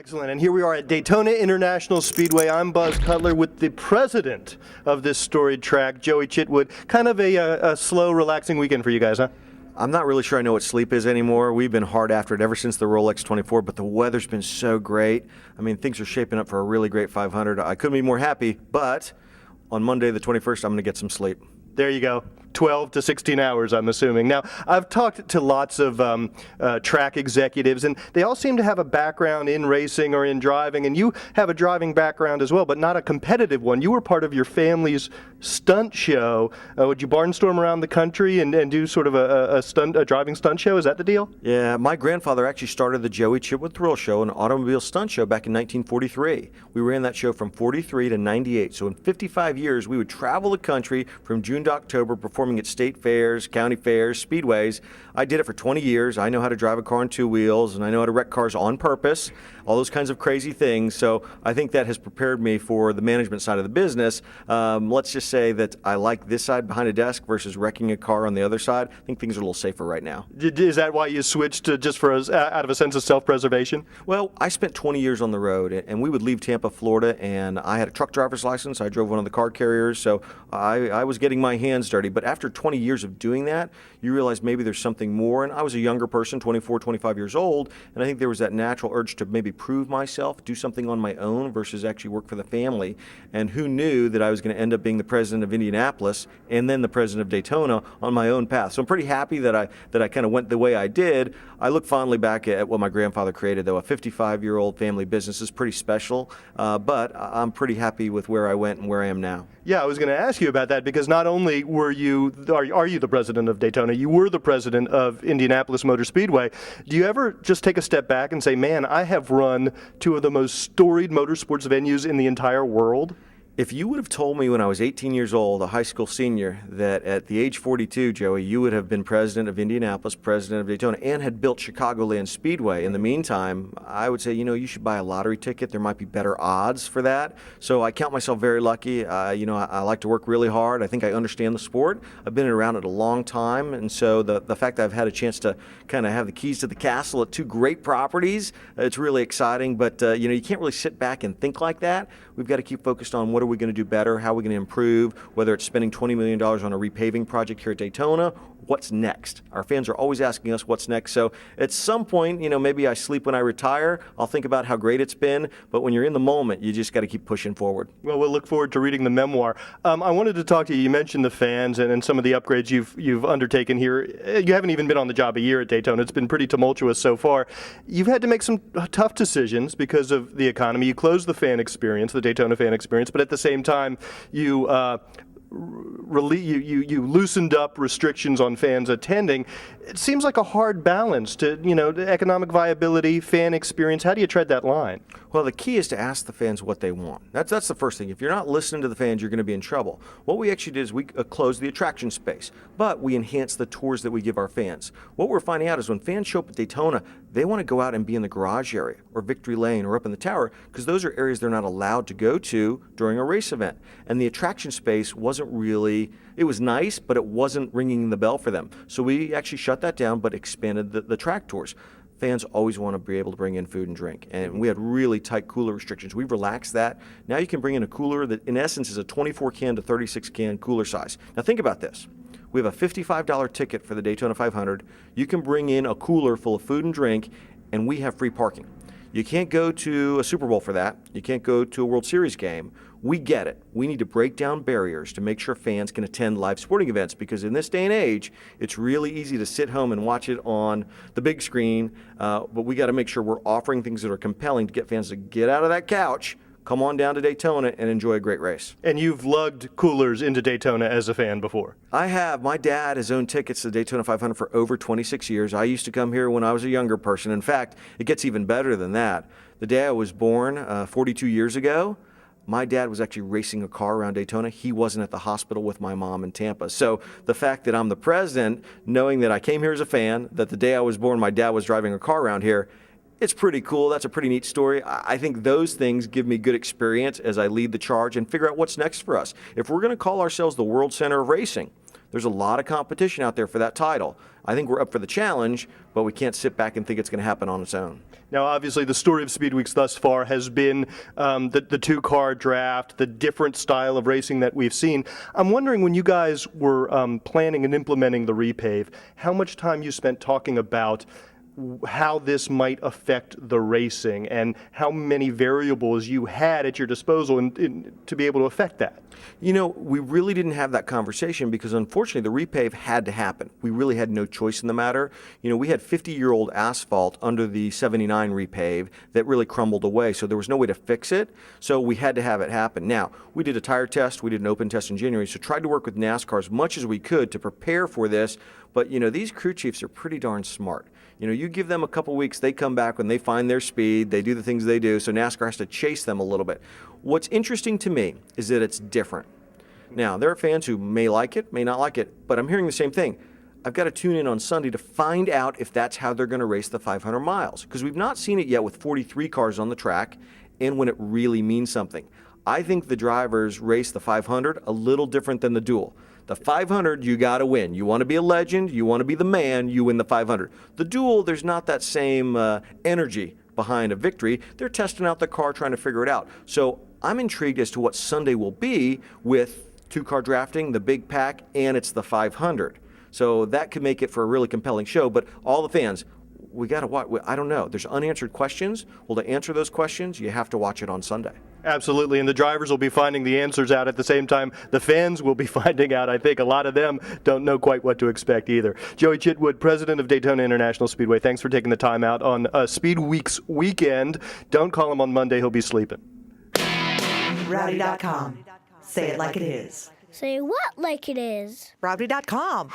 Excellent. And here we are at Daytona International Speedway. I'm Buzz Cutler with the president of this storied track, Joie Chitwood. Kind of a slow, relaxing weekend for you guys, huh? I'm not really sure I know what sleep is anymore. We've been hard after it ever since the Rolex 24, but the weather's been so great. I mean, things are shaping up for a really great 500. I couldn't be more happy, but on Monday the 21st, I'm going to get some sleep. There you go. 12 to 16 hours, I'm assuming. Now, I've talked to lots of track executives, and they all seem to have a background in racing or in driving, and you have a driving background as well, but not a competitive one. You were part of your family's stunt show. Would you barnstorm around the country and do sort of a driving stunt show? Is that the deal? Yeah, my grandfather actually started the Joie Chitwood Thrill Show, an automobile stunt show back in 1943. We ran that show from 43 to 98, so in 55 years, we would travel the country from June to October, performing at state fairs, county fairs, speedways. I did it for 20 years. I know how to drive a car on two wheels, and I know how to wreck cars on purpose, all those kinds of crazy things. So I think that has prepared me for the management side of the business. Let's just say that I like this side behind a desk versus wrecking a car on the other side. I think things are a little safer right now. Is that why you switched to just for out of a sense of self-preservation? Well, I spent 20 years on the road, and we would leave Tampa, Florida, and I had a truck driver's license. I drove one of the car carriers, so I was getting my hands dirty. But after 20 years of doing that, you realize maybe there's something more. And I was a younger person, 24, 25 years old, and I think there was that natural urge to maybe prove myself, do something on my own versus actually work for the family. And who knew that I was going to end up being the president of Indianapolis and then the president of Daytona on my own path. So I'm pretty happy that I kind of went the way I did. I look fondly back at what my grandfather created, though. A 55-year-old family business is pretty special, but I'm pretty happy with where I went and where I am now. Yeah, I was going to ask you about that because not only are you the president of Daytona, you were the president of Indianapolis Motor Speedway. Do you ever just take a step back and say, man, I have run two of the most storied motorsports venues in the entire world? If you would have told me when I was 18 years old, a high school senior, that at the age 42, Joey, you would have been president of Indianapolis, president of Daytona, and had built Chicagoland Speedway in the meantime, I would say, you should buy a lottery ticket. There might be better odds for that. So I count myself very lucky. I like to work really hard. I think I understand the sport. I've been around it a long time, and so the fact that I've had a chance to kind of have the keys to the castle at two great properties, it's really exciting. But, you can't really sit back and think like that. We've got to keep focused on what are we going to do better, how are we going to improve, whether it's spending $20 million on a repaving project here at Daytona. What's next? Our fans are always asking us what's next. So at some point, maybe I sleep when I retire. I'll think about how great it's been. But when you're in the moment, you just got to keep pushing forward. Well, we'll look forward to reading the memoir. I wanted to talk to you. You mentioned the fans and some of the upgrades you've undertaken here. You haven't even been on the job a year at Daytona. It's been pretty tumultuous so far. You've had to make some tough decisions because of the economy. You closed the fan experience, the Daytona fan experience, but at the same time, you loosened up restrictions on fans attending. It seems like a hard balance to, the economic viability, fan experience. How do you tread that line? Well, the key is to ask the fans what they want. That's the first thing. If you're not listening to the fans, you're going to be in trouble. What we actually did is we closed the attraction space, but we enhanced the tours that we give our fans. What we're finding out is when fans show up at Daytona, they want to go out and be in the garage area or Victory Lane or up in the tower because those are areas they're not allowed to go to during a race event. And the attraction space wasn't really, it was nice, but it wasn't ringing the bell for them. So we actually shut that down, but expanded the track tours. Fans always want to be able to bring in food and drink, and we had really tight cooler restrictions. We've relaxed that. Now you can bring in a cooler that in essence is a 24 can to 36 can cooler size. Now think about this. We have a $55 ticket for the Daytona 500. You can bring in a cooler full of food and drink, and we have free parking. You can't go to a Super Bowl for that. You can't go to a World Series game. We get it. We need to break down barriers to make sure fans can attend live sporting events because in this day and age, it's really easy to sit home and watch it on the big screen, but we got to make sure we're offering things that are compelling to get fans to get out of that couch, come on down to Daytona, and enjoy a great race. And you've lugged coolers into Daytona as a fan before? I have. My dad has owned tickets to the Daytona 500 for over 26 years. I used to come here when I was a younger person. In fact, it gets even better than that. The day I was born, 42 years ago, my dad was actually racing a car around Daytona. He wasn't at the hospital with my mom in Tampa. So the fact that I'm the president, knowing that I came here as a fan, that the day I was born, my dad was driving a car around here, it's pretty cool. That's a pretty neat story. I think those things give me good experience as I lead the charge and figure out what's next for us. If we're going to call ourselves the World Center of Racing, There's a lot of competition out there for that title. I think we're up for the challenge, but we can't sit back and think it's going to happen on its own. Now, obviously, the story of Speed Weeks thus far has been the two-car draft, the different style of racing that we've seen. I'm wondering, when you guys were planning and implementing the repave, how much time you spent talking about how this might affect the racing and how many variables you had at your disposal to be able to affect that. You know, we really didn't have that conversation because, unfortunately, the repave had to happen. We really had no choice in the matter. You know, we had 50-year-old asphalt under the 79 repave that really crumbled away, so there was no way to fix it, so we had to have it happen. Now, we did a tire test, we did an open test in January, so tried to work with NASCAR as much as we could to prepare for this, but, you know, these crew chiefs are pretty darn smart. You know, you give them a couple weeks, they come back when they find their speed, they do the things they do, so NASCAR has to chase them a little bit. What's interesting to me is that it's different. Now, there are fans who may like it, may not like it, but I'm hearing the same thing. I've got to tune in on Sunday to find out if that's how they're going to race the 500 miles, because we've not seen it yet with 43 cars on the track and when it really means something. I think the drivers race the 500 a little different than the duel. The 500, you got to win. You want to be a legend, you want to be the man, you win the 500. The duel, there's not that same energy behind a victory. They're testing out the car, trying to figure it out. So I'm intrigued as to what Sunday will be with two-car drafting, the big pack, and it's the 500. So that could make it for a really compelling show. But all the fans, we got to watch. I don't know. There's unanswered questions. Well, to answer those questions, you have to watch it on Sunday. Absolutely, and the drivers will be finding the answers out at the same time the fans will be finding out. I think a lot of them don't know quite what to expect either. Joie Chitwood, president of Daytona International Speedway, thanks for taking the time out on Speed Weeks weekend. Don't call him on Monday, he'll be sleeping. Rowdy.com. Say it like it is. Say what like it is? Rowdy.com.